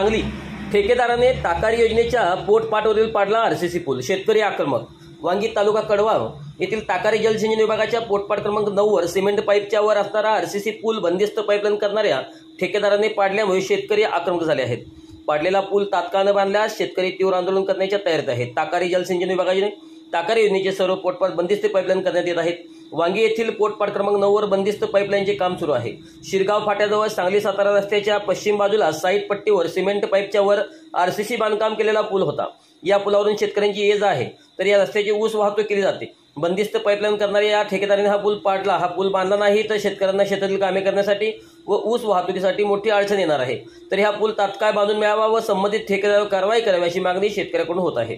सांगली ठेकेदाराने ताकारी योजनेच्या पोटपाटवरील पाडला आरसीसी पूल, शेतकरी आक्रमक। वांगी तालुका कडवाव येथील ताकारी जलसिंचन विभागाच्या पोटपाट क्रमांक 9 वर सिमेंट पाईपच्या वर असणारा आरसीसी पूल बंदिस्त पाईपलाईन करणाऱ्या ठेकेदाराने पाडल्यामुळे शेतकरी आक्रमक झाले आहेत। पाडलेला पूल तात्काळ बांधल्यास शेतकरी तीव्र आंदोलन करण्याच्या तयारीत आहेत। ताकारी जलसिंचन विभागाने ताकारी योजनेचे सर्व पोटपाट बंदिस्त पाईपलाईन करण्यात येत आहेत। वांगी येथील पोटपाट क्रमांक 9 वर बंदिस्त पाईपलाईनचे काम सुरू आहे। शिरगाव फाट्याजवळ सांगली सातारा रस्त्याच्या पश्चिम बाजूला साईड पट्टीवर सिमेंट पाईपच्या वर आरसीसी बांधकाम केलेला पूल होता। या पुलावरून शेतकऱ्यांची ये जा आहे, तर या रस्त्याची ऊस वाहतूक केली जाते। बंदिस्त पाईपलाईन करणाऱ्या या ठेकेदाराने हा पूल पाडला। हा पूल बांधला नाही तर शेतकऱ्यांना शेतातील कामे करण्यासाठी व ऊस वाहतुकीसाठी मोठी अडचण येणार आहे। तर हा पूल तात्काळ बांधून मिळावा व संबंधित ठेकेदारावर कारवाई करावी अशी मागणी शेतकऱ्यांकडून होत आहे।